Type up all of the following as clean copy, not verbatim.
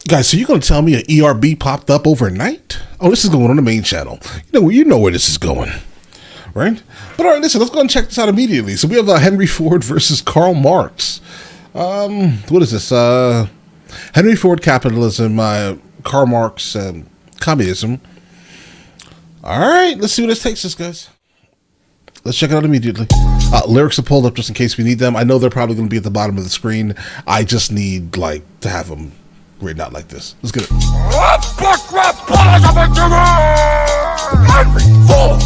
Guys, so you're going to tell me an ERB popped up overnight? Oh, this is going on the main channel. You know where this is going, right? But all right, listen, let's go and check this out immediately. So we have Henry Ford versus Karl Marx. What is this? Henry Ford, capitalism, Karl Marx, communism. All right, let's see where this takes us, guys. Let's check it out immediately. Lyrics are pulled up just in case we need them. I know they're probably going to be at the bottom of the screen. I just need, to have them written out like this. Let's get it. Henry Ford.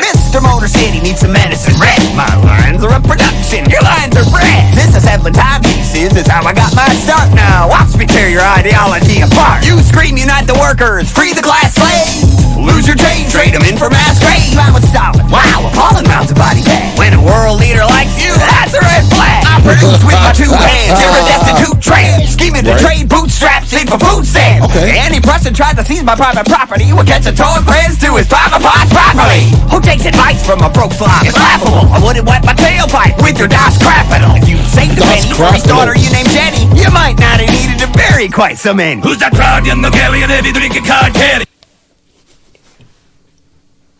Mr. Motor City needs some medicine red. My lines are a production, your lines are bred. This is settling timepieces, is how I got my start now. Watch me tear your ideology apart. You scream, unite the workers, free the class slaves. Lose your chain, trade them in for mass grave. I'm with Stalin, wow, appalling amounts of body bag. When a world leader likes you, that's a red flag. I produce with my two hands, you're a destitute tramp. Scheming to trade bootstraps in for food stamps. Any person tries to seize my private property will catch a toll press to his private parts properly. Who takes advice from a broke slob? It's laughable. I wouldn't wet my tailpipe with your Das Capital. If you saved the penny for his daughter you named Jenny, you might not have needed to bury quite so many. Who's that proud young Kelly and heavy drinking card candy?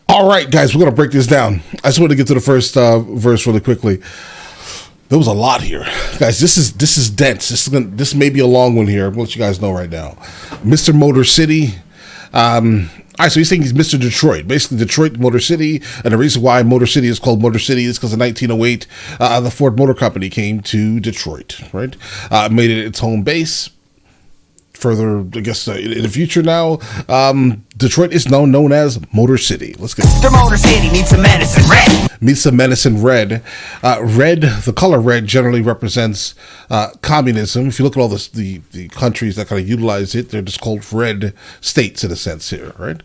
All right, guys, we're going to break this down. I just want to get to the first verse really quickly. There was a lot here, guys. This is dense. This may be a long one here. I'll let you guys know right now. Mr. Motor City. All right, so he's saying he's Mr. Detroit, basically Detroit Motor City, and the reason why Motor City is called Motor City is because in 1908, the Ford Motor Company came to Detroit, right? Made it its home base. Further, I guess, in the future now, Detroit is now known as Motor City. Let's get Mr. Motor City needs some medicine red. Needs some medicine red. Red, the color red generally represents communism. If you look at all the countries that kind of utilize it, they're just called red states in a sense here, right?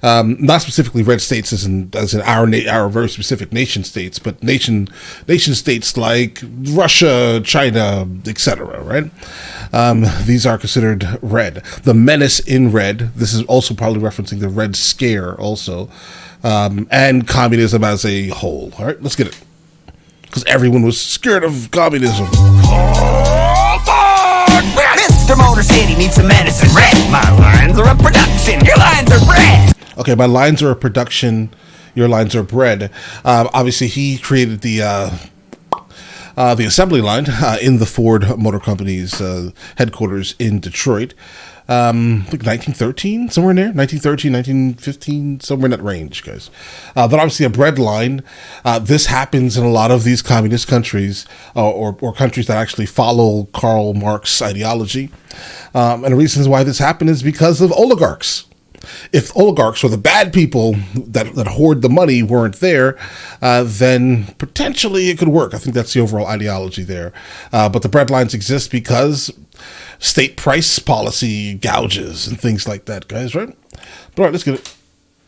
Not specifically red states as in our very specific nation states, but nation states like Russia, China, etc., right? These are considered red. The menace in red, this is also probably referencing the Red Scare also, and communism as a whole. All right, let's get it. Because everyone was scared of communism. Mr. Motor City needs some medicine red. My lines are a production, your lines are bred. Okay, my lines are a production, your lines are bred. Obviously, he created the assembly line in the Ford Motor Company's headquarters in Detroit. I think 1913, somewhere in there, 1913, 1915, somewhere in that range, guys. Then obviously a bread line. This happens in a lot of these communist countries or countries that actually follow Karl Marx ideology. And the reasons why this happened is because of oligarchs. If oligarchs or the bad people that hoard the money weren't there, then potentially it could work. I think that's the overall ideology there. But the bread lines exist because state price policy gouges and things like that, guys, right? But all right, let's get it.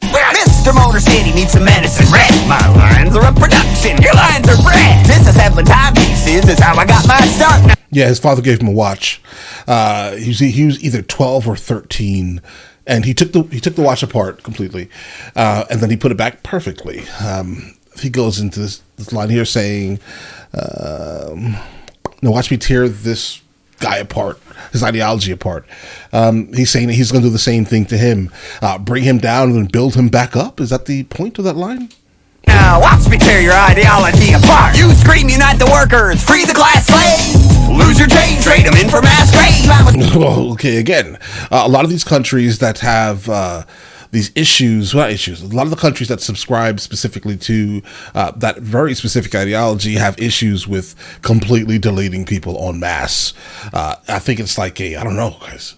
Mr. Motor City needs some medicine red. My lines are a production, your lines are bred. This is settling timepieces, is how I got my start now. Yeah, his father gave him a watch. He was either 12 or 13. And he took the watch apart completely, and then he put it back perfectly. He goes into this line here saying, "No, watch me tear this guy apart, his ideology apart." He's saying that he's going to do the same thing to him, bring him down and build him back up. Is that the point of that line? Now watch me tear your ideology apart. You scream, unite the workers, free the class slaves. Lose your chain, trade them in for mass grave. Well, okay, again, a lot of these countries that have these issues, well, not issues, a lot of the countries that subscribe specifically to that very specific ideology have issues with completely deleting people en masse. I think it's like I don't know, guys.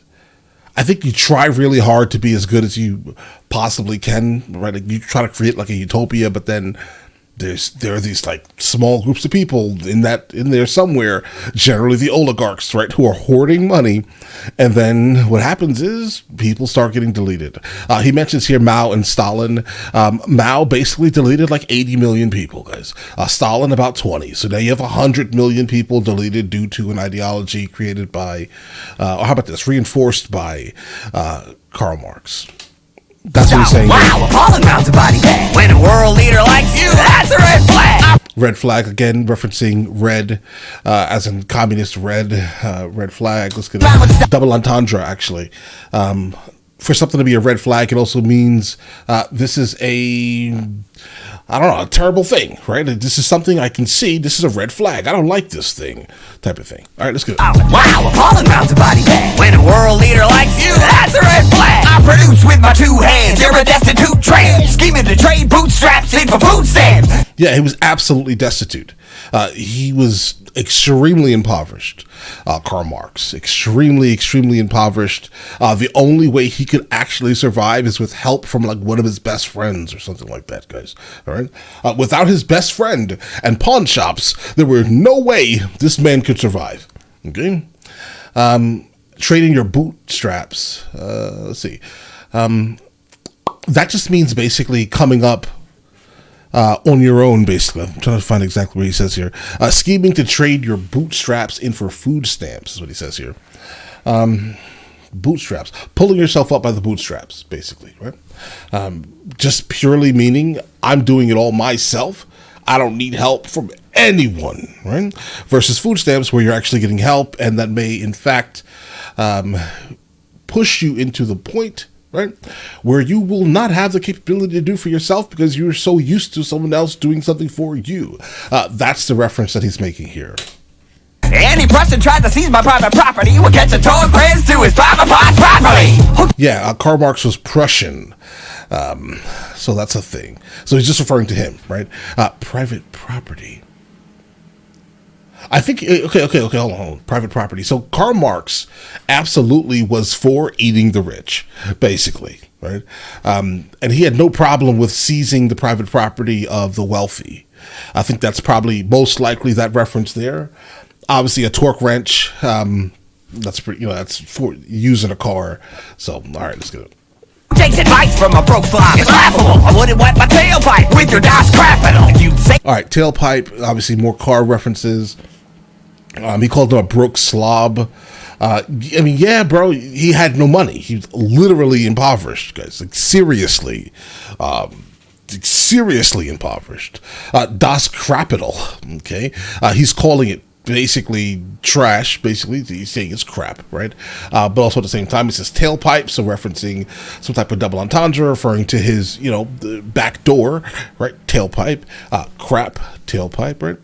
I think you try really hard to be as good as you possibly can, right? Like you try to create like a utopia, but then there are these like small groups of people in there somewhere, generally the oligarchs, right, who are hoarding money, and then what happens is people start getting deleted. He mentions here Mao and Stalin. Mao basically deleted like 80 million people, guys. Stalin about 20. So now you have 100 million people deleted due to an ideology created by, or how about this, reinforced by Karl Marx. That's what he's saying. Wow, appalling amounts of body bag. When a world leader likes you, that's a red flag. Red flag, again, referencing red, as in communist red, red flag. Let's get it. Double entendre, actually. For something to be a red flag, it also means this is a terrible thing, right? This is something I can see. This is a red flag. I don't like this thing, type of thing. All right, let's go. Wow, appalling amounts of body bag. When a world leader likes you, that's a red flag. I produce with my two hands. You're a destitute tramp. Scheming to trade bootstraps in for food stamps. Yeah, he was absolutely destitute. He was extremely impoverished. Karl Marx, extremely impoverished. The only way he could actually survive is with help from like one of his best friends or something like that, guys. All right. Without his best friend and pawn shops, there were no way this man could survive. Okay. Trading your bootstraps. Let's see. That just means basically coming up on your own, basically. I'm trying to find exactly what he says here. Scheming to trade your bootstraps in for food stamps is what he says here. Bootstraps. Pulling yourself up by the bootstraps, basically, right? Just purely meaning I'm doing it all myself. I don't need help from anyone, right? Versus food stamps where you're actually getting help, and that may, in fact, push you into the point, right, where you will not have the capability to do for yourself because you're so used to someone else doing something for you. That's the reference that he's making here. Any person tried to seize my private property will get a toll grants to his private property. Yeah, Karl Marx was Prussian. So that's a thing. So he's just referring to him, right? Private property. I think, okay, hold on. Private property. So Karl Marx absolutely was for eating the rich, basically, right? And he had no problem with seizing the private property of the wealthy. I think that's probably most likely that reference there. Obviously, a torque wrench, that's for using a car. So, all right, let's get it. Takes advice from a broke flop. It's laughable. I wouldn't wet my tailpipe with your DOS capital. If you'd say. All right, tailpipe, obviously more car references. He called him a broke slob. I mean, yeah, bro, he had no money. He was literally impoverished, guys. Like, seriously impoverished. Das Kapital, okay? He's calling it basically trash, basically. He's saying it's crap, right? But also at the same time, he says tailpipe, so referencing some type of double entendre, referring to his, the back door, right? Tailpipe, crap, tailpipe, right?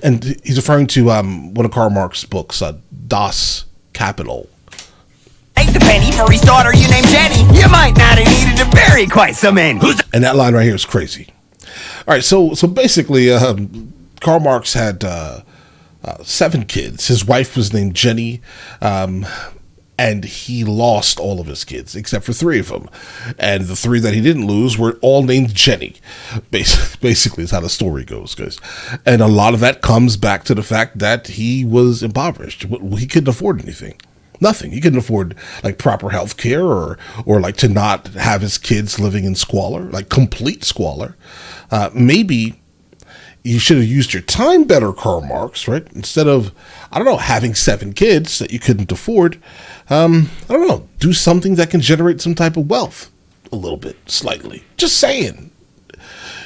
And he's referring to one of Karl Marx's books, Das Kapital. Take the penny for his daughter you named Jenny. You might not have needed to bury quite so many. And that line right here is crazy. All right, so basically, Karl Marx had 7 kids. His wife was named Jenny, and he lost all of his kids except for 3 of them. And the 3 that he didn't lose were all named Jenny. Basically, is how the story goes, guys. And a lot of that comes back to the fact that he was impoverished. He couldn't afford anything. Nothing. He couldn't afford like proper health care or like to not have his kids living in squalor, like complete squalor. Maybe you should have used your time better, Karl Marx, right? Instead of, having 7 kids that you couldn't afford, do something that can generate some type of wealth a little bit, slightly. Just saying.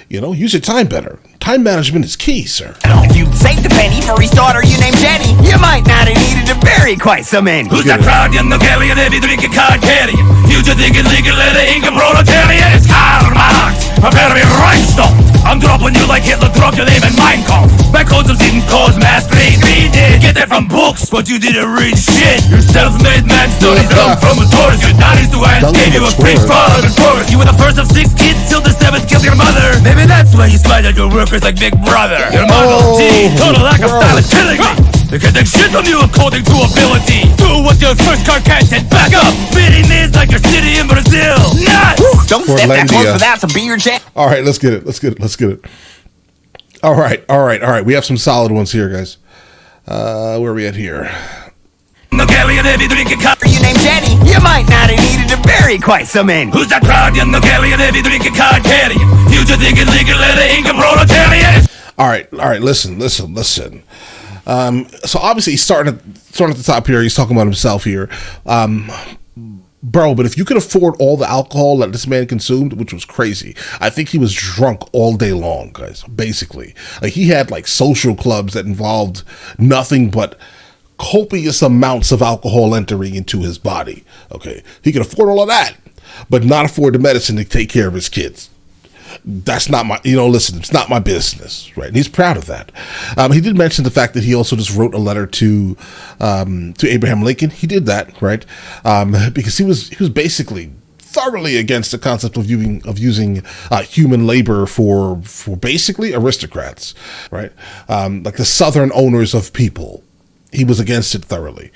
Use your time better. Time management is key, sir. If you'd saved the penny for his daughter you named Jenny, you might not have needed to bury quite so many. Who's that proud young Nogalian every drinking card carrying? Future thinking legal letter ink proletariat? It's Karl Marx. Prepare to be rhinestone. I'm dropping you like Hitler dropped your name in Mein Kampf. Backcodes didn't cause mass grave. We did get that from books, but you didn't read shit. Your self-made man studies down from a Taurus. Your daddy's to hands gave you a free father and Taurus. You were the first of 6 kids till the 7th killed your mother. Maybe that's why you spied at your workers like Big Brother. Your Model T, total lack of style is killing me. They can take shit from you according to ability. Do what your first car can't and back up. Beating this like your city in Brazil. Nuts! Don't step that close for that, so be your jam. All right, let's get it. All right. We have some solid ones here, guys. Where are we at here? Nogalian heavy drinking card. You named Jenny, you might not have needed to bury quite so many. Who's that proud young Nogalian heavy drinking card carrying? Future thinking legal letter ink proletariat? All right. Listen. So obviously he's starting at the top here. He's talking about himself here. Bro, but if you could afford all the alcohol that this man consumed, which was crazy, I think he was drunk all day long, guys, basically. Like, he had, like, social clubs that involved nothing but copious amounts of alcohol entering into his body, okay? He could afford all of that, but not afford the medicine to take care of his kids. That's not my, listen, it's not my business, right? And he's proud of that. He did mention the fact that he also just wrote a letter to Abraham Lincoln. He did that, right? Because he was basically thoroughly against the concept of using human labor for basically aristocrats, right? Like the Southern owners of people. He was against it thoroughly.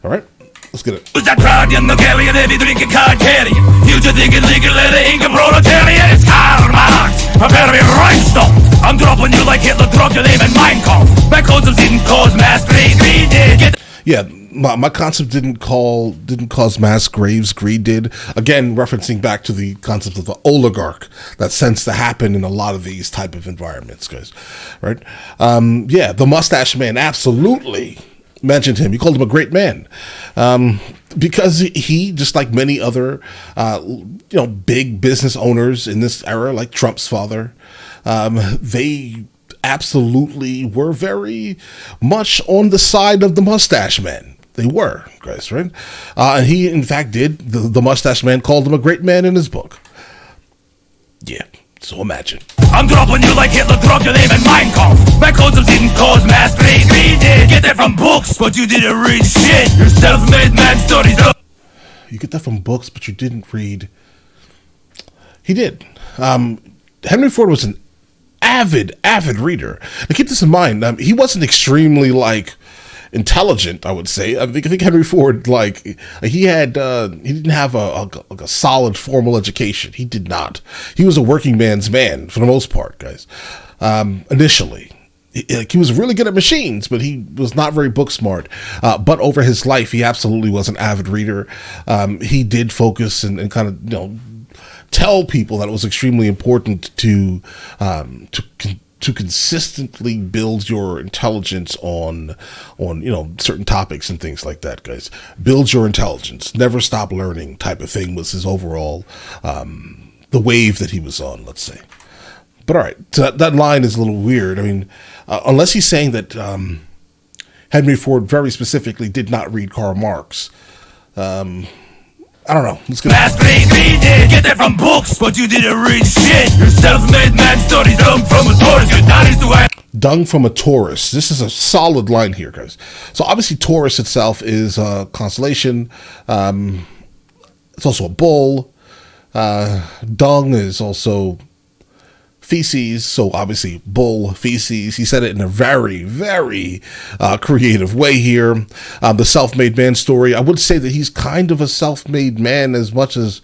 All right. Let's get it. Who's that proud young Hungarian heavy drinking card carrying? Future thinking legal letter ink proletariat. It's Karl Marx. Prepare to be Reichstag. I'm dropping you like Hitler dropped your name in Mein Kampf. Backroads didn't cause mass greed. Greed did. Yeah, my concept didn't cause mass graves. Greed did. Again, referencing back to the concept of the oligarch that tends to happen in a lot of these type of environments, guys. Right? Yeah, the mustache man absolutely mentioned him. He called him a great man, because he, just like many other, big business owners in this era, like Trump's father, they absolutely were very much on the side of the mustache man. They were, guys, right? And he, in fact, did. The mustache man called him a great man in his book. Yeah. So imagine. I'm dropping you like Hitler dropped your name in Mein Kampf. Backroads didn't cause mass greed. Greed did. Get that from books, but you didn't read shit. Your self-made man stories. You get that from books, but you didn't read. He did. Henry Ford was an avid reader. Now keep this in mind. He wasn't extremely intelligent, I would say. I think Henry Ford, he didn't have a solid formal education. He did not. He was a working man's man for the most part, guys. Initially, he was really good at machines, but he was not very book smart. But over his life, he absolutely was an avid reader. He did focus and kind of tell people that it was extremely important to consistently build your intelligence on certain topics and things like that, guys. Build your intelligence, never stop learning type of thing was his overall the wave that he was on, let's say. But all right, so that line is a little weird. I mean, unless he's saying that Henry Ford very specifically did not read Karl Marx. I don't know. Let's get mass greed did. Get that from books, but you didn't read shit. Your self-made man stories dung from a Taurus. Your daddy's the way. Dung from a Taurus. This is a solid line here, guys. So obviously Taurus itself is a constellation. It's also a bull. Dung is also feces, so obviously bull feces. He said it in a very, very creative way here. The self-made man story, I would say that he's kind of a self-made man as much as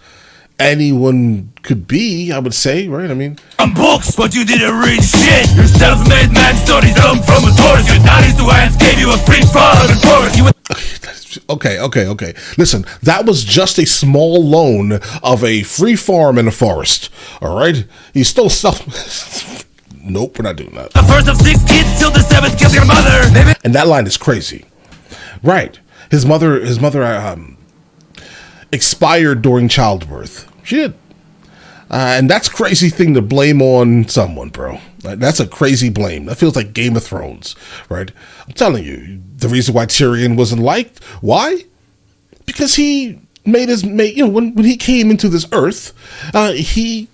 anyone could be, I would say, right? I mean, from books, but you didn't read shit. Your self-made man stories from a Taurus. Your daddy's the way gave you a free fall of a Taurus. Okay. Listen, that was just a small loan of a free farm in a forest. All right, he's still Nope, we're not doing that. The first of 6 kids till the 7th killed your mother. And that line is crazy, right? His mother expired during childbirth. She did. And that's a crazy thing to blame on someone, bro. That's a crazy blame. That feels like Game of Thrones, right? I'm telling you, the reason why Tyrion wasn't liked, why? Because he made when he came into this earth, he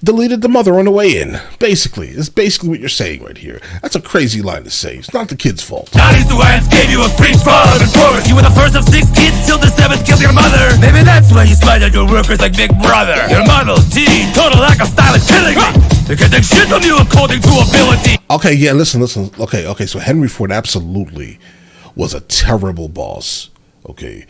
deleted the mother on the way in. Basically, it's basically what you're saying right here. That's a crazy line to say. It's not the kid's fault. Daddy's the way gave you a free fall of a Taurus. You were the first of 6 kids till the 7th killed your mother. Maybe that's why you spied on your workers like Big Brother. Your Model T, total lack of style is killing me. They can take shit from you according to ability. Okay, yeah, listen. Okay, so Henry Ford absolutely was a terrible boss. Okay,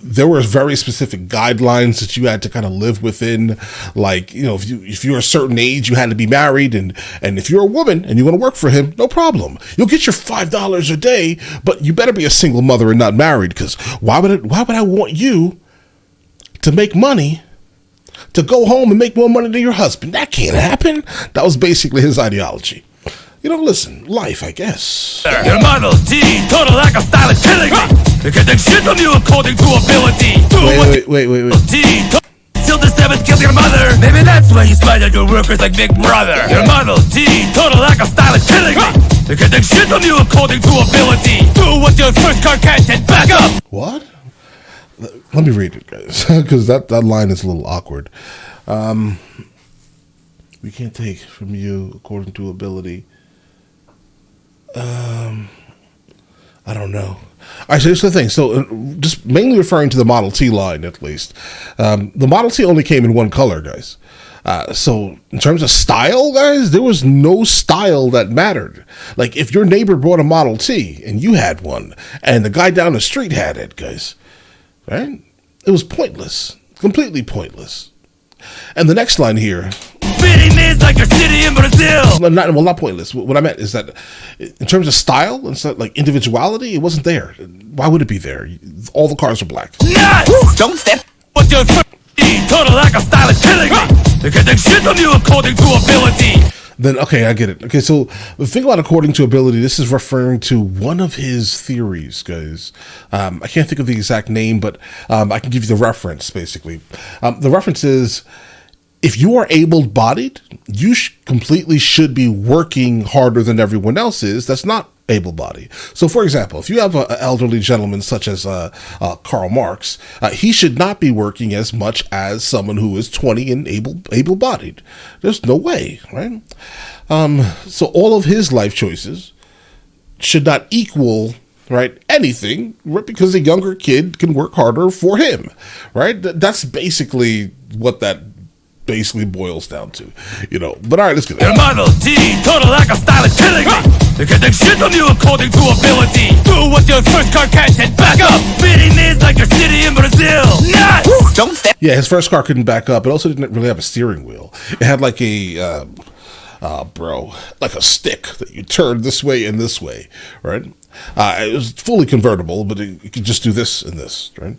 there were very specific guidelines that you had to kind of live within. Like, if you're a certain age, you had to be married, and if you're a woman and you want to work for him, no problem. You'll get your $5 a day, but you better be a single mother and not married. Because why would I want you to make money to go home and make more money than your husband? That can't happen. That was basically his ideology. Listen, life, I guess. Your Model T, total lack of style is killing me. getting shit from you according to ability. Do what Wait. till the seventh kill your mother. Maybe that's why you smile at your workers like Big Brother. Your Model T, total lack of style is killing me. They're getting shit from you according to ability. Do what your first car can't and back up. What? Let me read it, guys, because that line is a little awkward. We can't take from you according to ability. I don't know. All right, so here's the thing. So just mainly referring to the Model T line, at least. The Model T only came in one color, guys. So in terms of style, guys, there was no style that mattered. Like if your neighbor bought a Model T and you had one and the guy down the street had it, guys, right? It was pointless, completely pointless. And the next line here. Beating is like your city in Brazil. Not pointless. What I meant is that in terms of style and stuff, like individuality, it wasn't there. Why would it be there? All the cars are black. Nice! Don't step. What's your total lack of style is killing me. They're getting shit from you according to ability. Then, okay, I get it. Okay, so the thing about according to ability, this is referring to one of his theories, guys. I can't think of the exact name, but I can give you the reference, basically. The reference is, if you are able-bodied, you completely should be working harder than everyone else is that's not able-bodied. So, for example, if you have an elderly gentleman such as Karl Marx, he should not be working as much as someone who is 20 and able-bodied. There's no way, right? So all of his life choices should not equal, right, anything, right, because a younger kid can work harder for him, right? That's basically what that basically boils down to, you know. But all right, let's get it. Your Model T, total lack of style is killing me. They're getting shit from you according to ability. Do what your first car can't and back up. Beating is like your city in Brazil. Nuts! Don't step. Yeah, his first car couldn't back up. It also didn't really have a steering wheel. It had like a like a stick that you turned this way and this way, right? It was fully convertible, but it could just do this and this, right?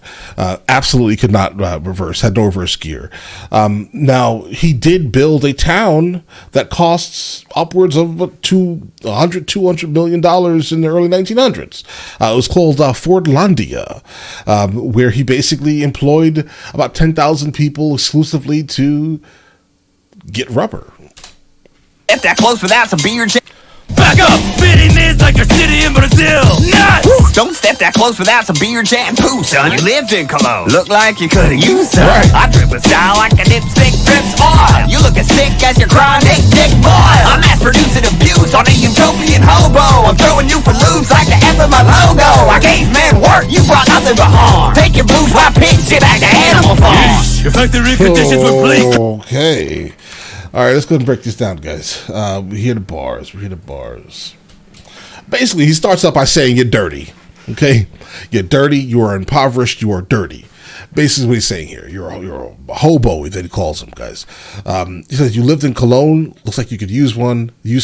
Absolutely could not reverse, had no reverse gear. Now, he did build a town that costs upwards of $200 million in the early 1900s. It was called Fordlandia, where he basically employed about 10,000 people exclusively to get rubber. If that close without some beer, back up! Beating is like your city in Brazil. Nuts! Don't step that close without some beer shampoo, son. You lived in Cologne. Look like you could've used some. Right. I drip with style like a dipstick drips oil. You look as sick as your chronic dick boil. I'm mass producing abuse on a utopian hobo. I'm throwing you for loops like the F of my logo. I gave men work, you brought nothing but harm. Take your booze while pigs shit back to Animal Farm. Your factory conditions were bleak. Okay. All right, let's go and break this down, guys. We hear the bars. Basically, he starts up by saying you're dirty. Okay? You're dirty. You are impoverished. You are dirty. Basically what he's saying here. You're a hobo, that he calls him, guys. He says you lived in Cologne. Looks like you could use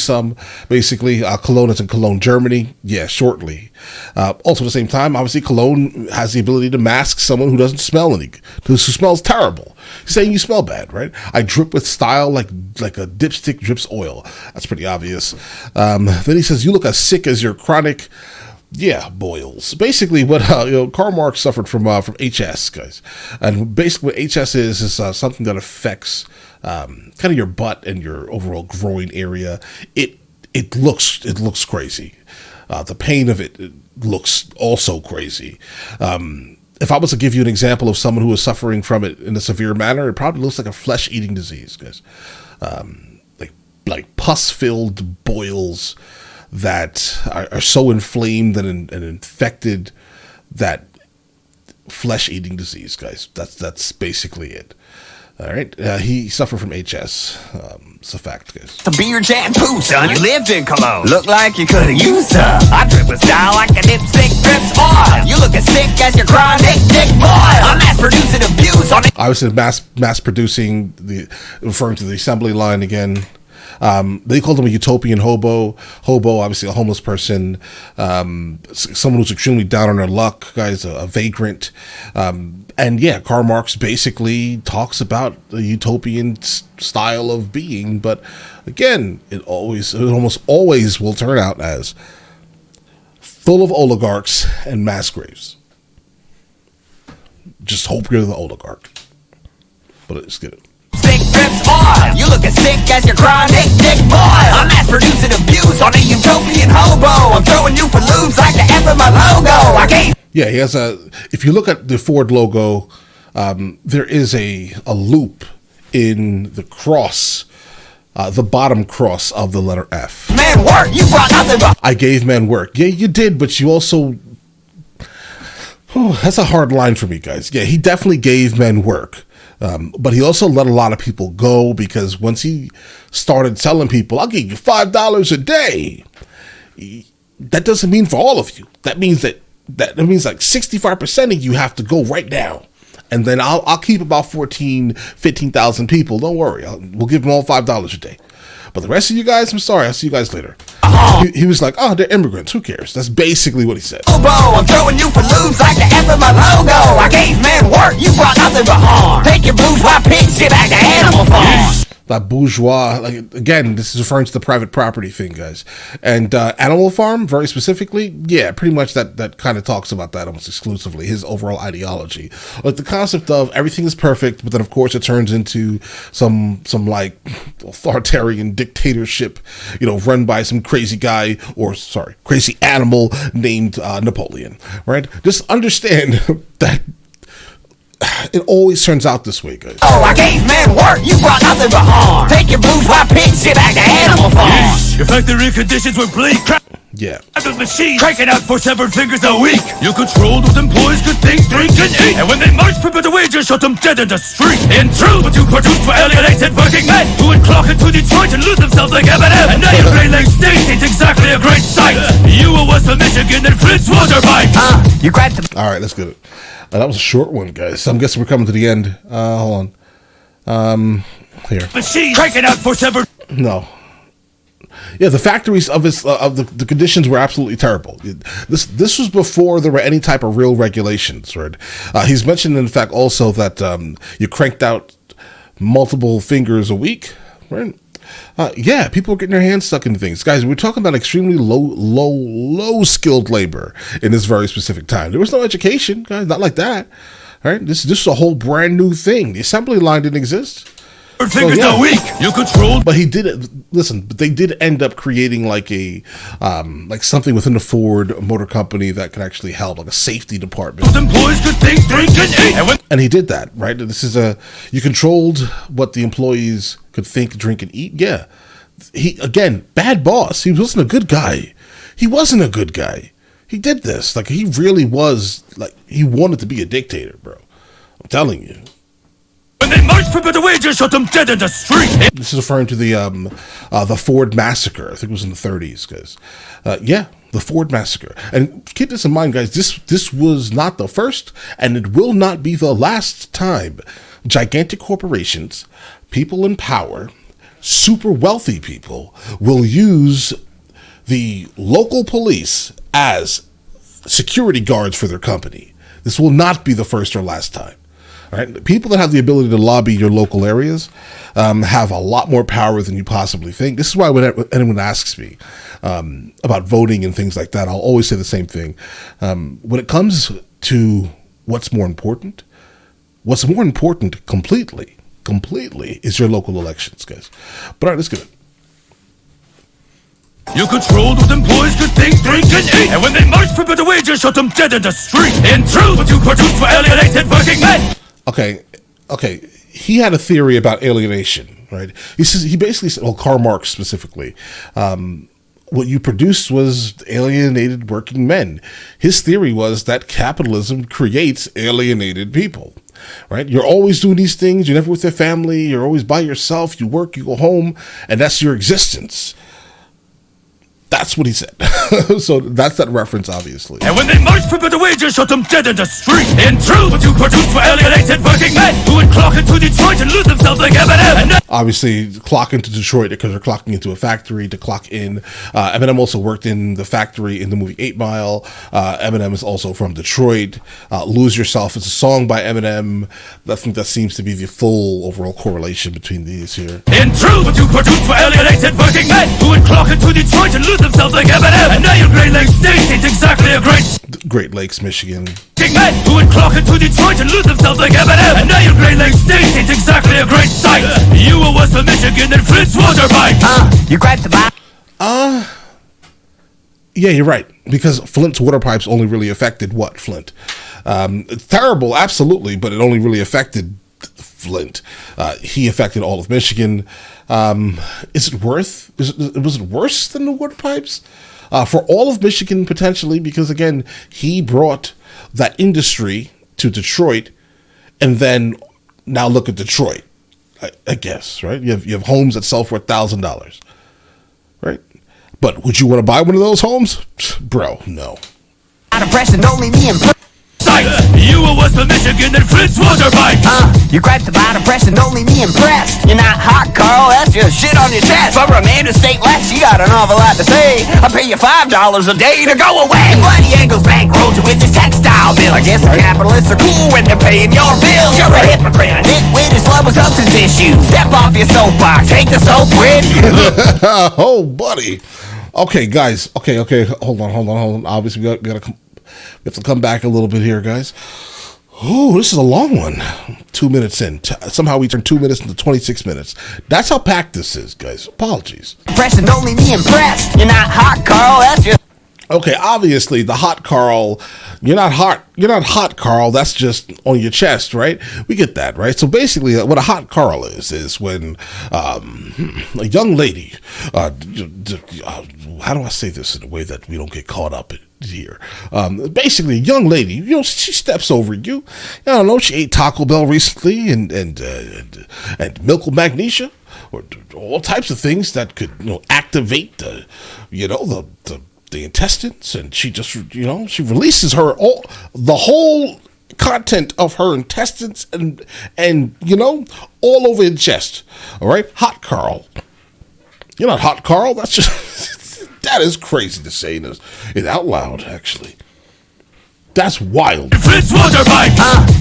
some. Basically, Cologne is in Cologne, Germany. Yeah, shortly. Also at the same time, obviously, Cologne has the ability to mask someone who doesn't smell who smells terrible. He's saying you smell bad, right? I drip with style like a dipstick drips oil. That's pretty obvious. Then he says you look as sick as your chronic boils. Basically, what Karl Marx suffered from HS, guys, and basically what HS is something that affects kind of your butt and your overall groin area. It looks crazy. The pain of it looks also crazy. If I was to give you an example of someone who was suffering from it in a severe manner, it probably looks like a flesh-eating disease, guys. Like pus-filled boils that are so inflamed and infected that flesh-eating disease, guys. That's basically it. All right. He suffered from HS. It's a fact, guys. Some beer shampoo, son. You lived in Cologne. Look like you could've used some. I drip with style like a dipstick drips oil. You look as sick as your chronic dick boil. I'm mass producing abuse on it. I was mass producing, referring to the assembly line again. They called him a utopian hobo. Hobo, obviously a homeless person, someone who's extremely down on their luck, guys, a vagrant. And yeah, Karl Marx basically talks about the utopian style of being, but again, it almost always will turn out as full of oligarchs and mass graves. Just hope you're the oligarch. But let's get it. Sick rips on. You look as sick as your chronic dick boy. I'm mass producing abuse on a utopian hobo. I'm throwing you for loops like the F of my logo. I can't. Yeah, he has a. If you look at the Ford logo, there is a loop in the cross, the bottom cross of the letter F. Man, work. You brought nothing but. I gave men work. Yeah, you did, but you also. Oh, that's a hard line for me, guys. Yeah, he definitely gave men work. But he also let a lot of people go because once he started telling people, I'll give you $5 a day, that doesn't mean for all of you. That means that means like 65% of you have to go right now. And then I'll keep about 15,000 people. Don't worry. We'll give them all $5 a day. But the rest of you guys, I'm sorry. I'll see you guys later. He was like, oh, they're immigrants. Who cares? That's basically what he said. I'm throwing you for loops like the F of my logo. I gave men work. You brought nothing but harm. Take your bourgeois pig shit back to Animal Farm. That bourgeois, like, again, this is referring to the private property thing, guys. And Animal Farm, very specifically, yeah, pretty much that kind of talks about that almost exclusively, his overall ideology. Like the concept of everything is perfect, but then of course it turns into some like authoritarian dictatorship, run by some crazy guy, crazy animal named Napoleon, right? Just understand that it always turns out this way, guys. Oh, I gave men work. You brought nothing but harm. Take your bourgeois pig shit back to Animal Farm. Your factory conditions were bleak. Yeah. Machines cranking out 4 severed fingers a week. You controlled what employees could think, drink, and eat. And when they marched for better wages, shot them dead in the street. In truth, what you produced were alienated working men who would clock into Detroit and lose themselves like Eminem. And now your Great Lakes state ain't exactly a great sight. You were West of Michigan and Flint's water bite. You grabbed the. All right, let's get it. That was a short one, guys. So I'm guessing we're coming to the end. Hold on. Here. Machine cranking out 4 severed. No. Yeah, the factories of the conditions were absolutely terrible. This was before there were any type of real regulations, right? He's mentioned, in fact, also that you cranked out multiple fingers a week, right? Yeah, people were getting their hands stuck in things. Guys, we're talking about extremely low skilled labor in this very specific time. There was no education, guys, not like that. All right? This is a whole brand new thing. The assembly line didn't exist. Fingers a week. You controlled. But he did it. Listen, but they did end up creating like a like something within the Ford Motor Company that could actually help, like a safety department. Those employees could think, drink, and eat. And he did that, right? This is you controlled what the employees could think, drink, and eat. Yeah. He, again, bad boss. He wasn't a good guy. He wasn't a good guy. He did this. Like, he really was, like, he wanted to be a dictator, bro. I'm telling you. When they marched for better wages, shot them dead in the street. This is referring to the Ford massacre. I think it was in the 30s, guys. Yeah, the Ford massacre. And keep this in mind, guys. This was not the first, and it will not be the last time gigantic corporations, people in power, super wealthy people will use the local police as security guards for their company. This will not be the first or last time. Right? People that have the ability to lobby your local areas have a lot more power than you possibly think. This is why when anyone asks me about voting and things like that, I'll always say the same thing. When it comes to what's more important completely is your local elections, guys. But all right, let's get it. You controlled what employees could think, drink, and eat. And when they marched for better wages, shot them dead in the street. In truth, what you produced were alienated working men. Okay. He had a theory about alienation, right? He basically said, well, Karl Marx specifically, what you produced was alienated working men. His theory was that capitalism creates alienated people, right? You're always doing these things. You're never with your family. You're always by yourself. You work, you go home, and that's your existence. That's what he said. So that's that reference, obviously. And when they marched for better wages, shot them dead in the street. In truth, what you produced were alienated working men who would clock into Detroit and lose themselves like Eminem. Obviously, clock into Detroit because they're clocking into a factory to clock in. Eminem also worked in the factory in the movie 8 Mile. Eminem is also from Detroit. Lose Yourself is a song by Eminem. I think that seems to be the full overall correlation between these here. In truth, what you produced were alienated working men who would clock into Detroit and lose themselves like Eminem. And now your Great Lakes state ain't exactly a Great Lakes, Michigan. men who would clock into Detroit and lose themselves like Eminem. And now your Great Lakes State ain't exactly a great sight. You were west of Michigan and Flint's water bite. You grabbed the bottom. Yeah, you're right. Because Flint's water pipes only really affected what? Flint. It's terrible, absolutely, but it only really affected Flint. He affected all of Michigan. Was it worse than the water pipes? For all of Michigan, potentially, because again, he brought that industry to Detroit, and then now look at Detroit, I guess, right? You have homes that sell for $1,000, right? But would you want to buy one of those homes? Bro, no. Out of pressure, don't leave me in You were west of Michigan and Flint's water bite. You grabbed the bottom press and don't leave me impressed. You're not hot, Carl, that's just shit on your chest. For a man to state less, you got an awful lot to say. I pay you $5 a day to go away. Bloody Angles bankrolls you with this textile bill. I guess the capitalists are cool when they're paying your bills. You're a hypocrite, a nitwit, is love with substance issues. Step off your soapbox, take the soap with you. Oh, buddy. Okay, guys. Okay. Hold on. Obviously, we have to come back a little bit here, guys. Oh, this is a long one. 2 minutes in. Somehow we turned 2 minutes into 26 minutes. That's how packed this is, guys. Apologies. Press and don't leave me impressed. You're not hot, Carl. That's just... Okay, obviously, the hot Karl, you're not hot, Karl, that's just on your chest, right? We get that, right? So basically, what a hot Karl is when a young lady, how do I say this in a way that we don't get caught up here? Basically, a young lady, she steps over you. I don't know, she ate Taco Bell recently and milk with magnesia, or all types of things that could, activate the intestines, and she just, she releases the whole content of her intestines and all over your chest. All right, hot Karl. You're not hot, Karl. That's just that is crazy to say it out loud. Actually, that's wild. Flint's water bite.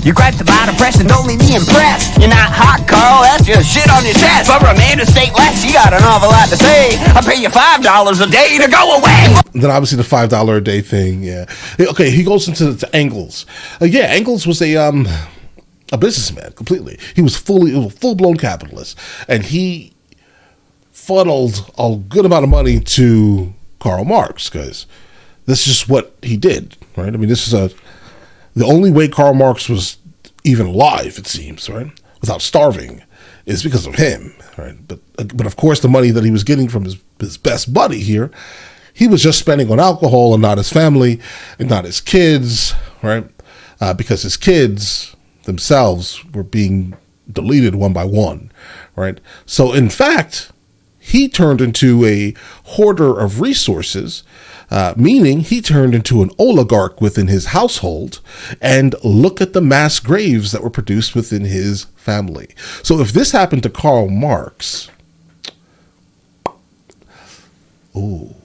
You grabbed the bottom press and don't leave me impressed. You're not hot, Karl, that's just shit on your chest. For a man to state less, you got an awful lot to say. I pay you $5 a day to go away. And then obviously the $5 a day thing, yeah. Okay, he goes into Engels. Engels was a businessman completely. He was a full-blown capitalist, and he funneled a good amount of money to Karl Marx, because this is just what he did, right? I mean, this is the only way Karl Marx was even alive, it seems, right, without starving, is because of him, right? But of course, the money that he was getting from his best buddy here, he was just spending on alcohol and not his family and not his kids, right? Because his kids themselves were being deleted one by one, right? So in fact, he turned into a hoarder of resources, meaning he turned into an oligarch within his household, and look at the mass graves that were produced within his family. So if this happened to Karl Marx, ooh.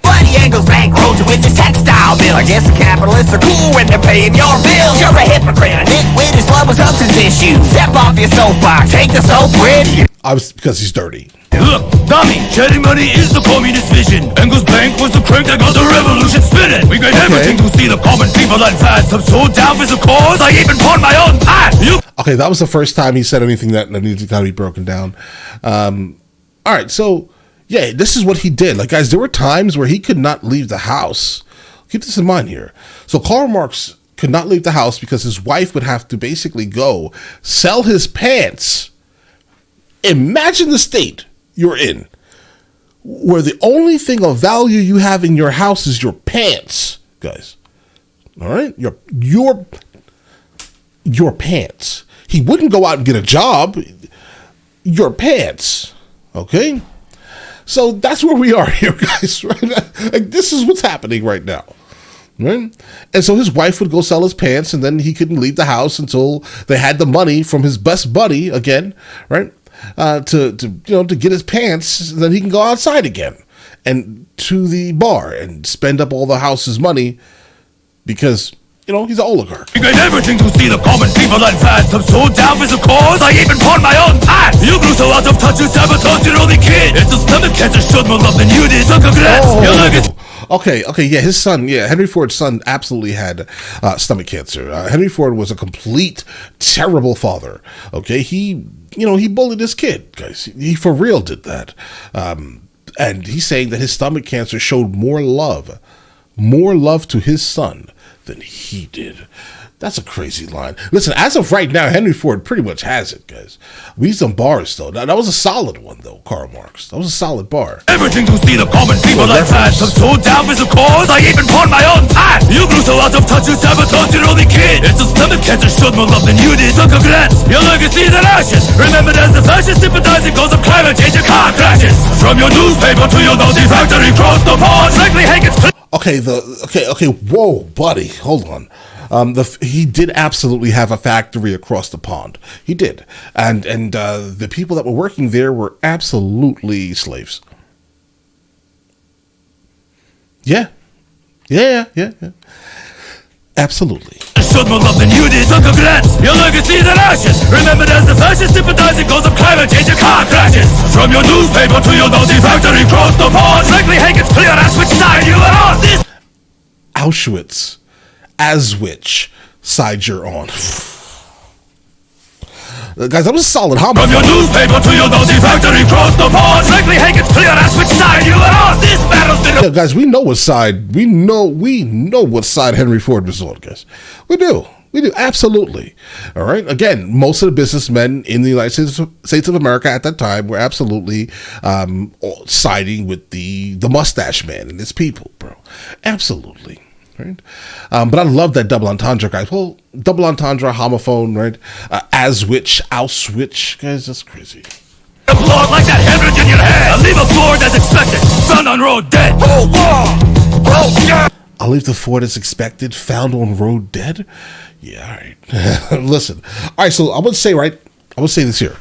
Bloody Angles bankrolls you with this textile bill. I guess the capitalists are cool when they're paying your bills. You're a hypocrite, a nitwit, is love with substance issues. Step off your soapbox, take the soap with you. Because he's dirty. Look, dummy, shedding money is the communist vision. Engels Bank was the crank that got the revolution spinning. We got everything to see the common people advance. I'm so down for the cause, I even pawned my own pants. Okay, that was the first time he said anything that needed to kind of be broken down. All right, so yeah, this is what he did. Like, guys, there were times where he could not leave the house. Keep this in mind here. So Karl Marx could not leave the house because his wife would have to basically go sell his pants. Imagine the state you're in, where the only thing of value you have in your house is your pants, guys. All right, your pants. He wouldn't go out and get a job. Your pants, okay? So that's where we are here, guys. Right? Like, this is what's happening right now, right? And so his wife would go sell his pants, and then he couldn't leave the house until they had the money from his best buddy again, right? To get his pants, then he can go outside again and to the bar and spend up all the house's money because he's an oligarch. You got everything to see the common people advance. I'm so down for the cause, I even pawned my own pants. You grew so out of touch, you sabotaged your only kid. It's a stomach cancer, showed more love than you did. So congrats, your legacy. Okay, yeah, his son, Henry Ford's son absolutely had stomach cancer. Henry Ford was a complete terrible father. Okay, he bullied his kid, guys. He for real did that. And he's saying that his stomach cancer showed more love to his son than he did. That's a crazy line. Listen, as of right now, Henry Ford pretty much has it, guys. We need some bars, though. That was a solid one, though, Karl Marx. That was a solid bar. Everything to see the common people like that. I'm so down with the cause, I even pawn my own path. You grew so out of touch, you sabotage your only kid. It's a stomach cancer, showed more love than you did. So congrats, your legacy is in ashes. Remembered as the fascist sympathizing cause of climate change and car crashes. From your newspaper to your Nazi factory, cross the pond. Frankly, Hank, it's Okay, whoa, buddy, hold on. He did absolutely have a factory across the pond. He did, and the people that were working there were absolutely slaves. Yeah. Absolutely. Showed more love than you did, so congrats. Your legacy is in ashes. Remembered as the fascist sympathizing cause of climate change and car crashes. From your newspaper to your Nazi factory, cross the pond. Frankly, Hank, it's clear as which side you are on. Auschwitz, as which side you're on. Guys, that was a solid homicide. From your newspaper to your Nazi factory, cross the pond. Frankly, Hank, it's clear as which side you are on. This battle's been guys, we know what side. We know what side Henry Ford was on, guys. We do, absolutely. All right. Again, most of the businessmen in the United States of America at that time were absolutely siding with the mustache man and his people, bro. Absolutely. Right? But I love that double entendre, guys. Well, double entendre, homophone, right? As which, Auschwitz, guys, that's crazy. Blood like that hemorrhage in your head. I'll leave a Ford as expected, found on road dead. I'll leave the Ford as expected, found on road dead. Yeah, all right. Listen, all right. So I would say this here.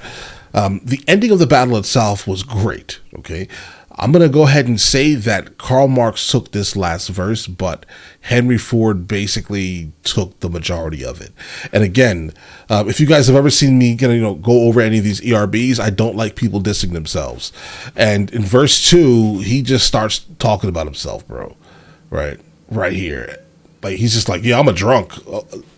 The ending of the battle itself was great. Okay. I'm going to go ahead and say that Karl Marx took this last verse, but Henry Ford basically took the majority of it. And again, if you guys have ever seen me go over any of these ERBs, I don't like people dissing themselves. And in verse 2, he just starts talking about himself, bro. Right here. Like, he's just like, yeah, I'm a drunk.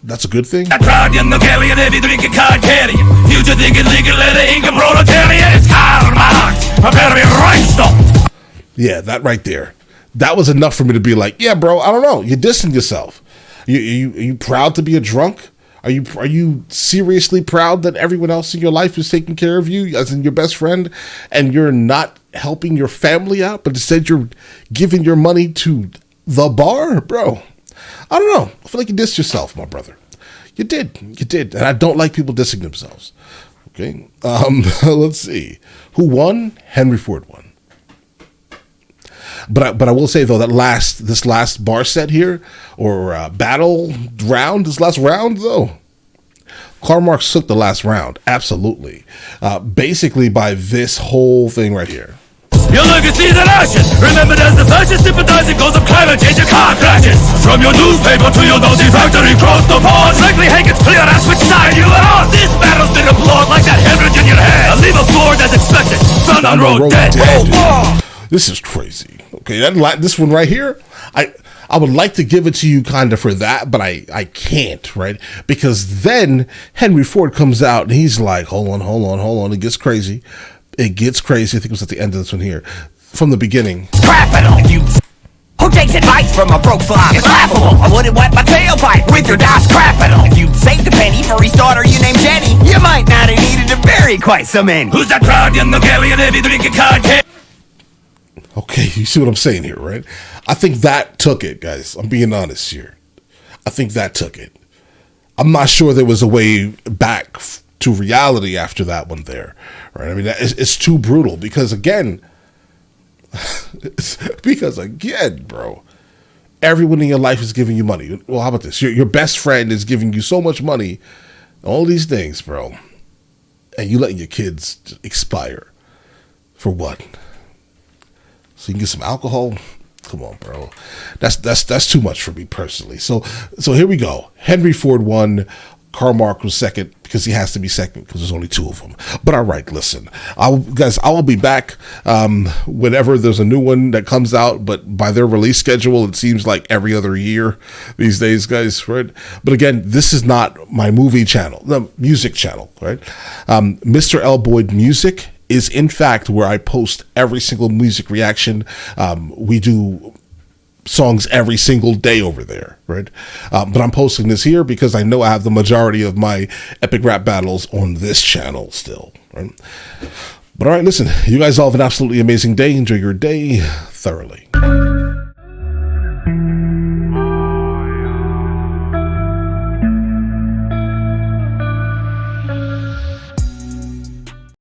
That's a good thing? I proud young Nogalian, heavy drinking Carcadian. Future thinking legal letter, ink and proletariat. It's Karl Marx. Prepare to be rhinestone. Yeah, that right there. That was enough for me to be like, yeah, bro, I don't know. You're dissing yourself. Are you proud to be a drunk? Are you seriously proud that everyone else in your life is taking care of you, as in your best friend, and you're not helping your family out, but instead you're giving your money to the bar? Bro, I don't know. I feel like you dissed yourself, my brother. You did. And I don't like people dissing themselves. Okay. Let's see. Who won? Henry Ford won. But I will say, though, that this last bar set here, or battle round, this last round, though, Karl Marx took the last round. Absolutely. Basically by this whole thing right here. Your legacy is in ashes. Remembered as the fascist sympathizing cause of climate change and car crashes. From your newspaper to your Nazi factory, cross the pond. Frankly, Hank, it's clear as which side you are on. This battle's been applauded like that hemorrhage in your head. I'll leave a Ford as expected, found on road dead. This is crazy. Okay, this one right here, I would like to give it to you kind of for that, but I can't, right? Because then Henry Ford comes out and he's like, hold on. It gets crazy. I think it was at the end of this one here. From the beginning. Capital. Who takes advice from a broke slob? It's laughable. I wouldn't wet my tailpipe with your Das Capital. If you'd saved a penny for his daughter you named Jenny, you might not have needed to bury quite so many. Who's that proud young Nogalian, heavy drinking Carcadian? Okay, you see what I'm saying here, right? I think that took it, guys. I'm being honest here. I think that took it. I'm not sure there was a way back to reality after that one there, right? I mean, it's too brutal because again, bro, everyone in your life is giving you money. Well, how about this? Your best friend is giving you so much money, all these things, bro, and you letting your kids expire for what? So you can get some alcohol? Come on, bro. That's too much for me personally. So here we go. Henry Ford won. Karl Marx was second. because he has to be second because there's only two of them. But all right, listen, I will be back whenever there's a new one that comes out. But by their release schedule, it seems like every other year these days, guys. Right? But again, this is not my movie channel, the music channel. Right? Mr. L. Boyd Music is in fact where I post every single music reaction. We do songs every single day over there, right? But I'm posting this here because I know I have the majority of my epic rap battles on this channel still, right? But all right, listen, you guys all have an absolutely amazing day. Enjoy your day thoroughly.